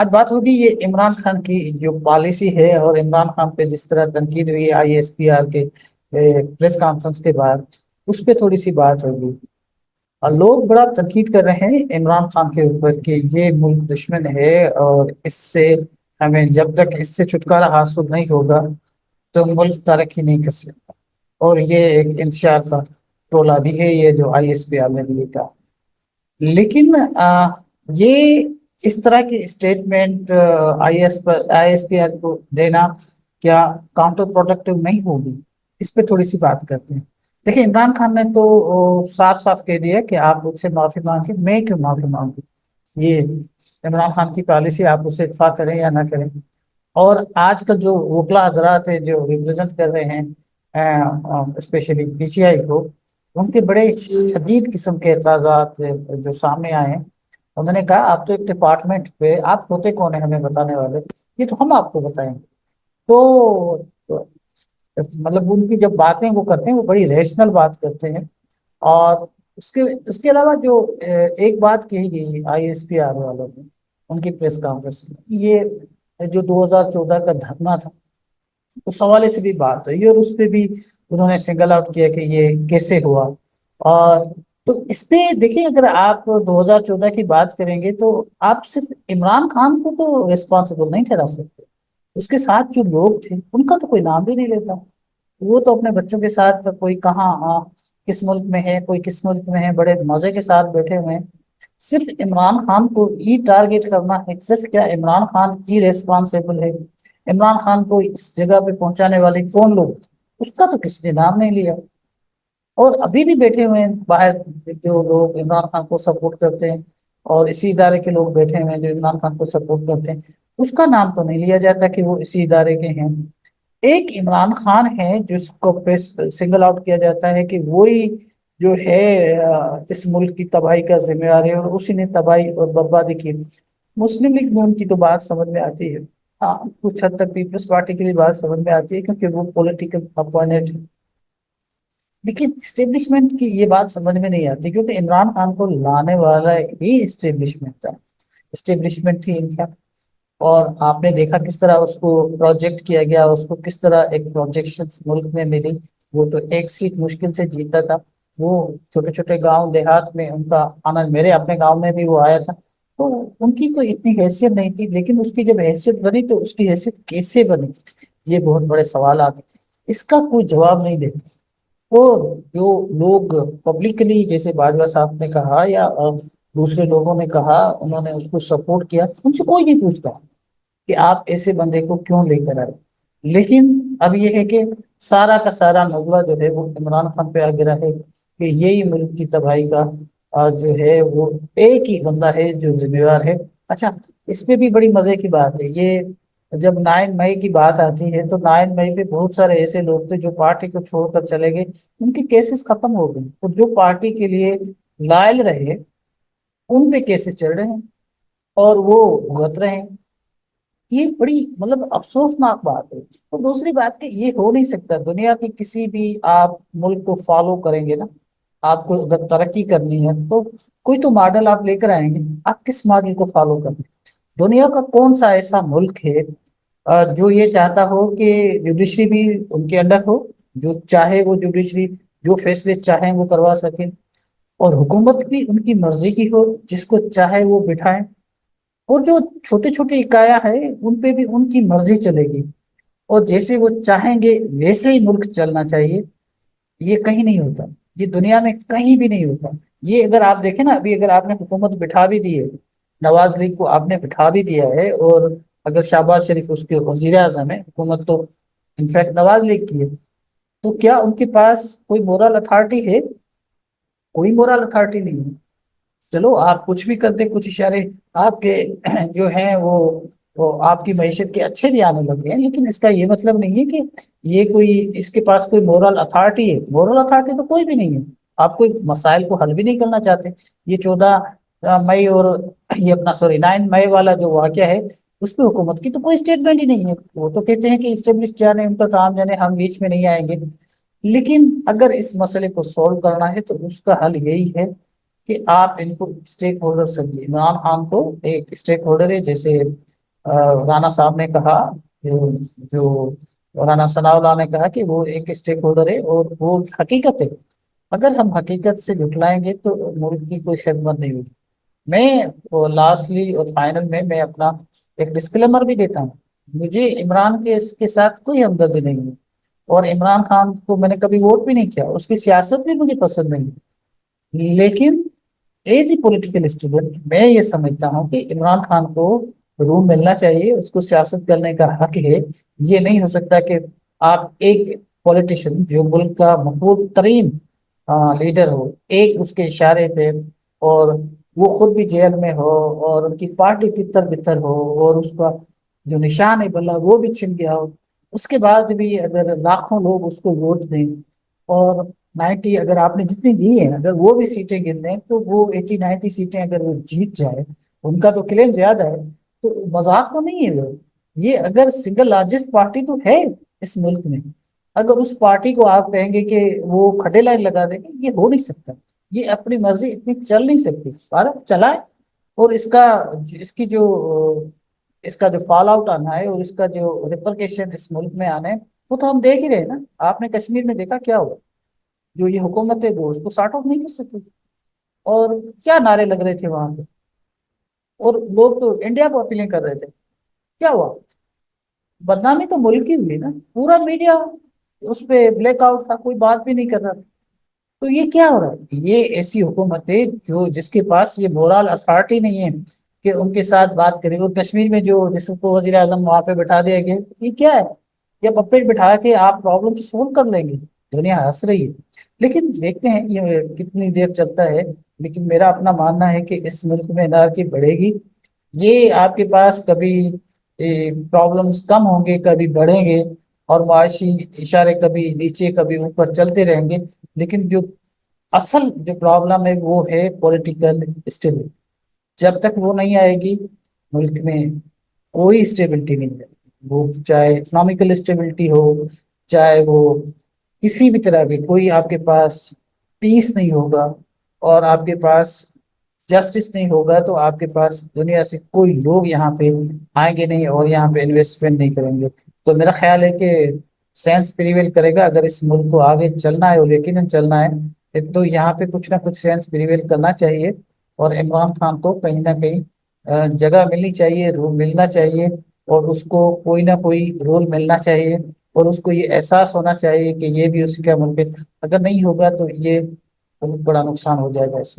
آج بات ہوگی یہ عمران خان کی جو پالیسی ہے اور عمران خان پہ جس طرح تنقید ہوئی آئی ایس پی آر کے پریس کانفرنس کے بعد، اس پہ تھوڑی سی بات ہوگی۔ اور لوگ بڑا تنقید کر رہے ہیں عمران خان کے اوپر کہ یہ ملک دشمن ہے، اور اس سے ہمیں جب تک اس سے چھٹکارا حاصل نہیں ہوگا تو ملک ترقی نہیں کر سکتا۔ اور یہ ایک انتشار کا ٹولہ بھی ہے یہ جو آئی ایس پی آر نے بھی کہا۔ لیکن یہ اس طرح کی statement I S P R کو دینا کیا کاؤنٹر پروڈکٹیو نہیں ہوگی؟ اس پہ تھوڑی سی بات کرتے ہیں۔ دیکھیں، عمران خان نے تو صاف صاف کہہ دیا کہ آپ مجھ سے معافی مانگیں، میں کیوں معافی مانگوں؟ یہ عمران خان کی پالیسی، آپ اسے اتفاق کریں یا نہ کریں۔ اور آج کل جو وکلا حضرات ہیں جو ریپرزینٹ کر رہے ہیں اسپیشلی پی ٹی آئی کو، ان کے بڑے شدید قسم کے اعتراضات جو سامنے آئے ہیں۔ انہوں نے کہا آپ تو ایک ڈپارٹمنٹ پہ، آپ ہوتے کون ہیں ہمیں بتانے والے؟ یہ تو ہم آپ کو بتائیں گے۔ تو مطلب ان کی جب باتیں وہ کرتے ہیں وہ بڑی ریشنل بات کرتے ہیں۔ اور اس کے علاوہ جو ایک بات کہی گئی آئی ایس پی آر والوں نے ان کی پریس کانفرنس میں، یہ جو 2014 کا دھرنا تھا اس حوالے سے بھی بات ہوئی، اور اس پہ بھی انہوں نے سنگل آؤٹ کیا کہ یہ کیسے ہوا۔ اور تو اس پہ دیکھیں، اگر آپ 2014 کی بات کریں گے تو آپ صرف عمران خان کو تو ریسپانسبل نہیں ٹھہرا سکتے، اس کے ساتھ جو لوگ تھے ان کا تو کوئی نام بھی نہیں لیتا۔ وہ تو اپنے بچوں کے ساتھ کوئی کہاں کس ملک میں ہے، کوئی کس ملک میں ہے، بڑے مزے کے ساتھ بیٹھے ہوئے ہیں۔ صرف عمران خان کو ہی ٹارگیٹ کرنا ہے، صرف کیا عمران خان ہی ریسپانسبل ہے؟ عمران خان کو اس جگہ پہ پہنچانے والے کون لوگ تھے؟ اس کا تو کسی نے نام نہیں لیا۔ اور ابھی بھی بیٹھے ہوئے ہیں باہر جو لوگ عمران خان کو سپورٹ کرتے ہیں، اور اسی ادارے کے لوگ بیٹھے ہوئے ہیں جو عمران خان کو سپورٹ کرتے ہیں، اس کا نام تو نہیں لیا جاتا کہ وہ اسی ادارے کے ہیں۔ ایک عمران خان ہے جس کو سنگل آؤٹ کیا جاتا ہے کہ وہی جو ہے اس ملک کی تباہی کا ذمہ دار ہے، اور اسی نے تباہی اور بربادی کی۔ مسلم لیگ میں ان کی تو بات سمجھ میں آتی ہے، ہاں کچھ حد تک پیپلز پارٹی کی بھی بات سمجھ میں آتی ہے کیونکہ وہ پولیٹیکل اپوائنٹ ہے۔ لیکن اسٹیبلشمنٹ کی یہ بات سمجھ میں نہیں آتی، کیونکہ عمران خان کو لانے والا ہی اسٹیبلشمنٹ تھا، اسٹیبلشمنٹ تھی ان کا۔ اور آپ نے دیکھا کس طرح اس کو پروجیکٹ کیا گیا، اس کو کس طرح ایک پروجیکشن ملک میں ملی۔ وہ تو ایک سیٹ مشکل سے جیتا تھا، وہ چھوٹے چھوٹے گاؤں دیہات میں ان کا آنا، میرے اپنے گاؤں میں بھی وہ آیا تھا۔ تو ان کی کوئی اتنی حیثیت نہیں تھی، لیکن اس کی جب حیثیت بنی تو اس کی حیثیت کیسے بنی، یہ بہت بڑے سوالات ہیں، اس کا کوئی جواب نہیں دیتا۔ اور جو لوگ پبلکلی جیسے باجوہ صاحب نے کہا یا دوسرے لوگوں نے کہا، انہوں نے اس کو سپورٹ کیا، ان سے کوئی نہیں پوچھتا کہ آپ ایسے بندے کو کیوں لے کر آئے۔ لیکن اب یہ ہے کہ سارا کا سارا مسئلہ جو ہے وہ عمران خان پہ آ گرا ہے کہ یہی ملک کی تباہی کا جو ہے وہ ایک ہی بندہ ہے جو ذمہ دار ہے۔ اچھا، اس پہ بھی بڑی مزے کی بات ہے، یہ جب 9 مئی کی بات آتی ہے تو 9 مئی پہ بہت سارے ایسے لوگ تھے جو پارٹی کو چھوڑ کر چلے گئے، ان کے کیسز ختم ہو گئے، اور جو پارٹی کے لیے لائل رہے ان پہ کیسز چل رہے ہیں اور وہ بھگت رہے ہیں۔ یہ بڑی مطلب افسوسناک بات ہے۔ تو دوسری بات کہ یہ ہو نہیں سکتا، دنیا کی کسی بھی آپ ملک کو فالو کریں گے نا، آپ کو اگر ترقی کرنی ہے تو کوئی تو ماڈل آپ لے کر آئیں گے، آپ کس ماڈل کو فالو کریں؟ دنیا کا کون سا ایسا ملک ہے جو یہ چاہتا ہو کہ جوڈیشری بھی ان کے انڈر ہو، جو چاہے وہ جوڈیشری جو فیصلے چاہیں وہ کروا سکے، اور حکومت بھی ان کی مرضی کی ہو، جس کو چاہے وہ بٹھائیں، اور جو چھوٹے چھوٹے اکایا ہے ان پہ بھی ان کی مرضی چلے گی، اور جیسے وہ چاہیں گے ویسے ہی ملک چلنا چاہیے؟ یہ کہیں نہیں ہوتا، یہ دنیا میں کہیں بھی نہیں ہوتا۔ یہ اگر آپ دیکھیں نا، ابھی اگر آپ نے حکومت بٹھا بھی دی ہے، نواز لیگ کو آپ نے بٹھا بھی دیا ہے، اور اگر شہباز شریف اس کے وزیر اعظم ہے، حکومت تو انفیکٹ نواز لیگ کی ہے، تو کیا ان کے پاس کوئی مورل اتھارٹی ہے؟ کوئی مورل اتھارٹی نہیں ہے۔ چلو آپ کچھ بھی کرتے، کچھ اشارے آپ کے جو ہیں وہ آپ کی معیشت کے اچھے بھی آنے لگے ہیں، لیکن اس کا یہ مطلب نہیں ہے کہ یہ کوئی اس کے پاس کوئی مورل اتھارٹی ہے۔ مورل اتھارٹی تو کوئی بھی نہیں ہے، آپ کوئی مسائل کو حل بھی نہیں کرنا چاہتے۔ یہ 14 مئی اور یہ اپنا 9 مئی والا جو واقعہ ہے، اس پہ حکومت کی تو کوئی اسٹیٹمنٹ ہی نہیں ہے۔ وہ تو کہتے ہیں کہ اسٹیبلش جانے، ان کا کام جانے، ہم بیچ میں نہیں آئیں گے۔ لیکن اگر اس مسئلے کو سولو کرنا ہے تو اس کا حل یہی ہے کہ آپ ان کو اسٹیک ہولڈر سمجھیے۔ عمران خان کو ایک اسٹیک ہولڈر ہے، جیسے رانا صاحب نے کہا، جو رانا ثناء اللہ نے کہا کہ وہ ایک اسٹیک ہولڈر ہے اور وہ حقیقت ہے۔ اگر ہم حقیقت سے جھٹلائیں گے تو ملک کی کوئی خدمت نہیں ہوگی۔ میں لاسٹلی اور فائنل میں اپنا ایک ڈسکلیمر بھی دیتا ہوں، مجھے عمران کے ساتھ کوئی ہمدردی نہیں ہے، اور عمران خان کو میں نے کبھی ووٹ بھی نہیں کیا، اس کی سیاست بھی مجھے پسند نہیں ہے، لیکن ایز اے پولیٹیکل اسٹوڈنٹ میں یہ سمجھتا ہوں کہ عمران خان کو روم ملنا چاہیے، اس کو سیاست کرنے کا حق ہے۔ یہ نہیں ہو سکتا کہ آپ ایک پولیٹیشین جو ملک کا مقبول ترین لیڈر ہو، ایک اس کے اشارے پہ، اور وہ خود بھی جیل میں ہو اور ان کی پارٹی تتر بتر ہو اور اس کا جو نشان ہے بلا وہ بھی چھن گیا ہو، اس کے بعد بھی اگر لاکھوں لوگ اس کو ووٹ دیں اور 90 اگر آپ نے جتنی دی ہیں اگر وہ بھی سیٹیں گن لیں تو وہ 80-90 سیٹیں اگر وہ جیت جائے، ان کا تو کلیم زیادہ ہے، تو مذاق تو نہیں ہے وہ۔ یہ اگر سنگل لارجسٹ پارٹی تو ہے اس ملک میں، اگر اس پارٹی کو آپ کہیں گے کہ وہ کھٹے لائن لگا دیں گے، یہ ہو نہیں سکتا، یہ اپنی مرضی اتنی چل نہیں سکتی، بھارت چلائے، اور اس کی جو اس کا جو فال آؤٹ آنا ہے اور اس کا جو ریپرکیشن اس ملک میں آنا ہے وہ تو ہم دیکھ ہی رہے ہیں نا۔ آپ نے کشمیر میں دیکھا کیا ہوا، جو یہ حکومت ہے وہ اس کو سارٹ آؤٹ نہیں کر سکی، اور کیا نعرے لگ رہے تھے وہاں پہ، اور لوگ تو انڈیا کو اپیلیں کر رہے تھے، کیا ہوا؟ بدنامی تو ملک کی ہوئی نا، پورا میڈیا اس پہ بلیک آؤٹ تھا، کوئی بات بھی نہیں کر رہا تھا۔ تو یہ کیا ہو رہا ہے؟ یہ ایسی حکومت ہے جو جس کے پاس یہ مورال اتھارٹی نہیں ہے کہ ان کے ساتھ بات کرے، اور کشمیر میں جو جس کو وزیر اعظم وہاں پہ بٹھا دیا گیا، یہ کیا ہے؟ یہ پپیٹ بٹھا کے آپ پرابلم سولو کر لیں گے، دنیا ہنس رہی ہے، لیکن دیکھتے ہیں یہ کتنی دیر چلتا ہے۔ لیکن میرا اپنا ماننا ہے کہ اس ملک میں انارکی بڑھے گی، یہ آپ کے پاس کبھی پرابلمس کم ہوں گے کبھی بڑھیں گے، اور معاشی اشارے کبھی نیچے کبھی اوپر چلتے رہیں گے، لیکن جو اصل جو پرابلم ہے وہ ہے پولیٹیکل اسٹیبلٹی۔ جب تک وہ نہیں آئے گی ملک میں کوئی اسٹیبلٹی نہیں ہے، وہ چاہے اکنامیکل اسٹیبلٹی ہو، چاہے وہ کسی بھی طرح کی، کوئی آپ کے پاس پیس نہیں ہوگا، اور آپ کے پاس جسٹس نہیں ہوگا، تو آپ کے پاس دنیا سے کوئی لوگ یہاں پہ آئیں گے نہیں اور یہاں پہ انویسٹمنٹ نہیں کریں گے۔ تو میرا خیال ہے کہ سینس پریویل کرے گا اگر اس ملک کو آگے چلنا ہے، اور یقیناً چلنا ہے، تو یہاں پہ کچھ نہ کچھ سینس پریویل کرنا چاہیے، اور عمران خان کو کہیں نہ کہیں جگہ ملنی چاہیے، رول ملنا چاہیے، اور اس کو کوئی نہ کوئی رول ملنا چاہیے، اور اس کو یہ احساس ہونا چاہیے کہ یہ بھی اسی کا ملک ہے۔ اگر نہیں ہوگا تو یہ بہت بڑا نقصان ہو جائے گا اس میں۔